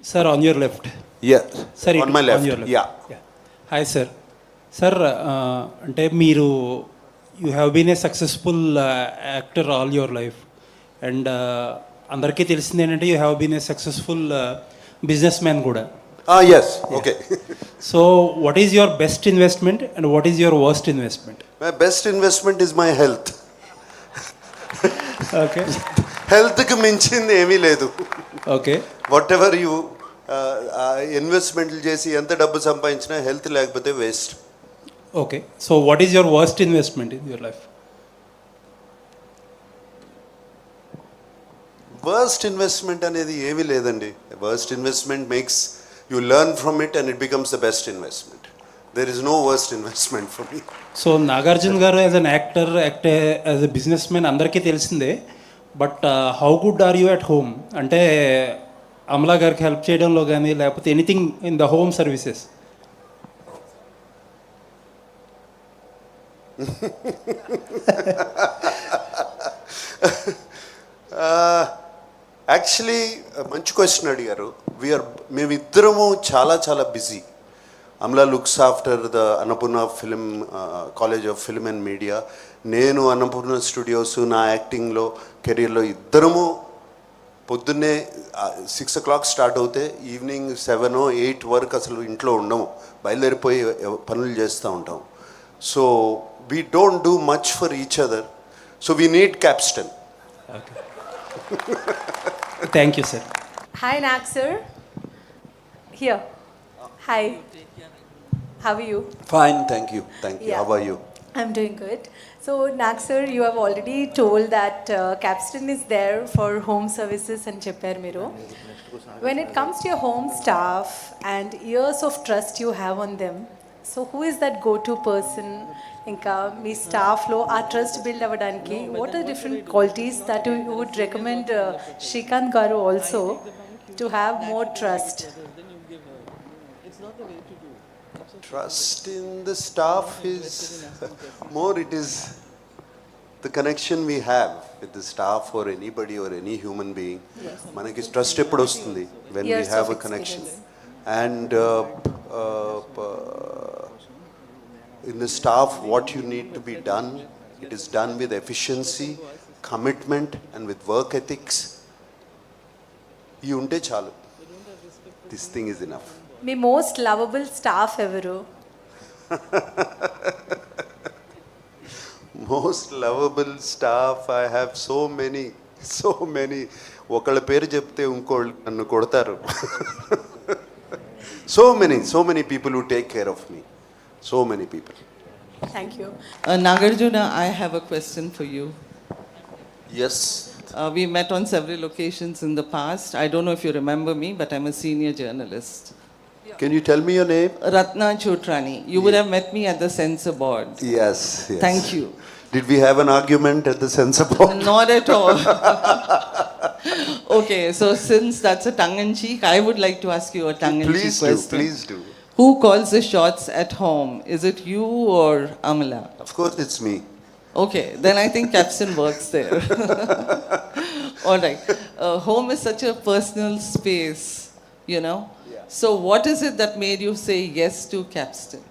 Sir, on your left. Yeah, Sir, on my left. On your left. Yeah. Hi, sir. Sir, అంటే మీరు you have been a successful actor all your life and అందరికీ తెలిసింది ఏంటంటే you have been a successful businessman కూడా. Yes. Okay. So what is your best investment and what is your worst investment? My best investment is my health. Okay హెల్త్కి మించింది ఏమీ లేదు. Okay whatever you ఇన్వెస్ట్మెంట్లు చేసి ఎంత డబ్బు సంపాదించినా హెల్త్ లేకపోతే waste. Okay so what is your worst investment in your life? Worst investment అనేది ఏమీ లేదండి. Worst investment makes you learn from it and it becomes the best investment. There is no worst investment for me. So Nagarjuna garu as an actor as a business man అందరికీ తెలిసిందే, but how good are you at home? అంటే అమలా గారికి help చేయడంలో కానీ లేకపోతే anything in the home services? Actually మంచి question అడిగారు. మేమిద్దరము చాలా చాలా busy. Amala looks after the Annapurna film college of film and media. నేను అన్నపూర్ణ స్టూడియోస్ నా యాక్టింగ్లో కెరీర్లో ఇద్దరము పొద్దున్నే 6 o'clock స్టార్ట్ అవుతే ఈవినింగ్ 7 or 8 వరకు అసలు ఇంట్లో ఉండము, బయలుదేరిపోయి పనులు చేస్తూ ఉంటాం. So we don't do much for each other, so we need Capston. Thank you sir. Hi, Nak sir. Here. Hi. How are you? Fine, thank you. Thank you. Yeah. How are you? I'm doing good. So, Nak sir, you have already told that Capstan is there for home services and Cheppar Miro. When it comes to your home staff and years of trust you have on them, so who is that go-to person? Inka మీ స్టాఫ్లో ఆ trust build అవ్వడానికి what are different qualities that you would recommend Srikanth garu also to have more trust? Trust in the staff is more, it is the connection we have with the staff or anybody or any human being. Manaki trust eppudu vastundi when we Years have of a connection. experience. And in the staff, what you need to be done, it is done with efficiency, commitment and with work ethics. ఈ ఉంటే చాలు. This thing is enough. మీ most lovable staff ఎవరు? Most lovable staff, I have so many. ఒకళ్ళ పేరు చెప్తే ఇంకోళ్ళు నన్ను కొడతారు. So many people who take care of me. So many people. Thank you. Nagarjuna, I have a question for you. Yes. We met on several occasions in the past. I don't know if you remember me, but I'm a senior journalist. Can you tell me your name? Ratna Chotrani. You would have met me at the censor board. Yes. Thank you. Did we have an argument at the censor board? Not at all. Okay, so since that's a tongue-in-cheek, I would like to ask you a tongue-in-cheek question. Please do. Who calls the shots at home? Is it you or Amala? Of course it's me. Okay, then I think Capstan works there. All right. Home is such a personal space, you know. Yeah. So what is it that made you say yes to Capstan?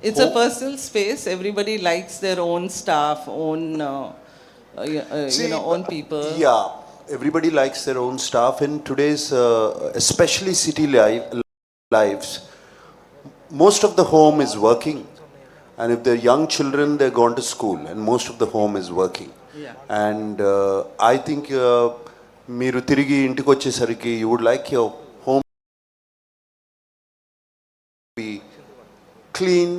It's a personal space. Everybody likes their own staff, own, See, own people. Yeah, everybody likes their own staff. In today's, especially city lives, most of the home is working. And if they're young children, they're gone to school, and most of the home is working. Yeah. And I think మీరు తిరిగి ఇంటికి వచ్చేసరికి you would like your home to be clean,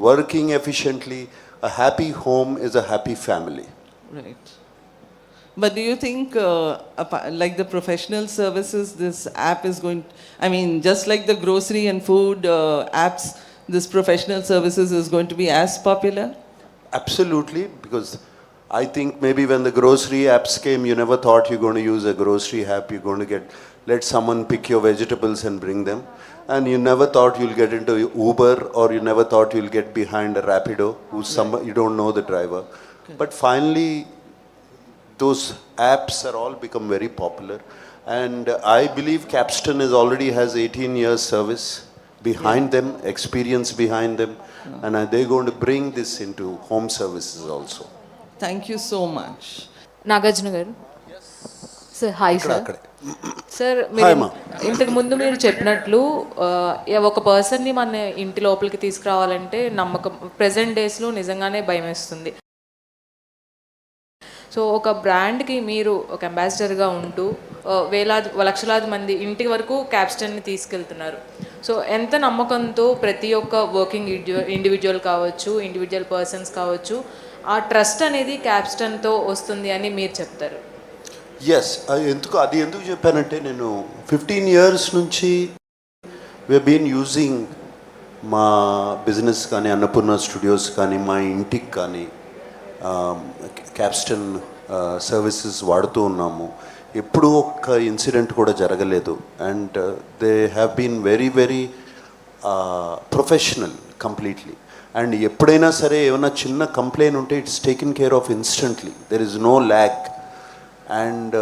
working efficiently. A happy home is a happy family. Right. But do you think, like the professional services, this app is going, I mean, just like the grocery and food apps, this professional services is going to be as popular? Absolutely, because I think maybe when the grocery apps came, you never thought you're going to use a grocery app. You're going to let someone pick your vegetables and bring them. And you never thought you'll get into Uber, or you never thought you'll get behind a Rapido, you don't know the driver. Okay. But finally, those apps are all become very popular. And I believe Capstan is already has 18 years service behind them, experience behind them, and they're going to bring this into home services also. Thank you so much. Nagarjuna గారు sir hi sir అక్కడే. Sir Hi, మీరు ma. ఇంతకు ముందు మీరు చెప్పినట్లు ఒక పర్సన్ని మన ఇంటి లోపలికి తీసుకురావాలంటే నమ్మకం ప్రెజెంట్ డేస్లో నిజంగానే భయం వేస్తుంది. సో ఒక బ్రాండ్కి మీరు ఒక అంబాసిడర్గా ఉంటూ వేలాది లక్షలాది మంది ఇంటి వరకు క్యాప్స్టన్ని తీసుకెళ్తున్నారు. సో ఎంత నమ్మకంతో ప్రతి ఒక్క వర్కింగ్ ఇండివిజువల్ కావచ్చు, ఇండివిజువల్ పర్సన్స్ కావచ్చు, ఆ ట్రస్ట్ అనేది క్యాప్స్టన్తో వస్తుంది అని మీరు చెప్తారు? ఎస్, అది ఎందుకు చెప్పానంటే నేను 15 years నుంచి వి బీన్ యూజింగ్ మా బిజినెస్ కానీ అన్నపూర్ణ స్టూడియోస్ కానీ మా ఇంటికి కానీ క్యాప్స్టన్ సర్వీసెస్ వాడుతూ ఉన్నాము. ఎప్పుడూ ఒక్క ఇన్సిడెంట్ కూడా జరగలేదు. And they have been very very professional completely. And ఎప్పుడైనా సరే ఏమైనా చిన్న కంప్లైంట్ ఉంటే it's taken care of instantly, there is no lack. And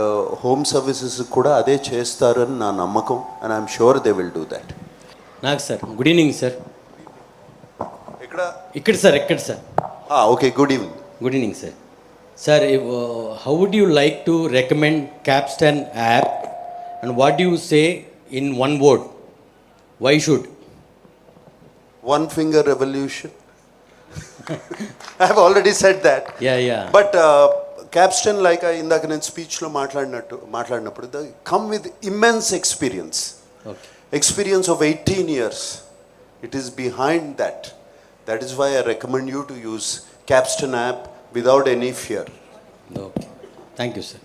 home services కూడా అదే చేస్తారని నా నమ్మకం. And I'm sure they will do that. నాకు సార్ గుడ్ ఈవినింగ్ సార్. ఇక్కడ ఇక్కడ సార్ ఎక్కడ sir? Okay, good evening. Good evening sir. Sir how would you like to recommend Capstan app and what do you say in one word why should? One finger revolution. I have already said that. Yeah. But Capstan, like ఇందాక నేను స్పీచ్లో మాట్లాడినప్పుడు come with immense experience. Okay. Experience of 18 years. It is behind that. That is why I recommend you to use Capstan app without any fear. Okay. Thank you, sir.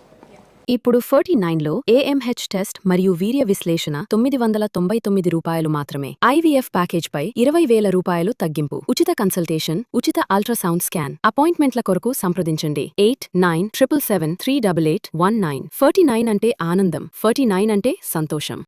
ఇప్పుడు 49లో AMH test మరియు వీర్య విశ్లేషణ $999 మాత్రమే. IVF ప్యాకేజ్పై 20,000 రూపాయలు తగ్గింపు. ఉచిత consultation, ఉచిత ultrasound scan. అపాయింట్మెంట్ల కొరకు సంప్రదించండి 8977738819. 49 అంటే ఆనందం, 49 అంటే సంతోషం.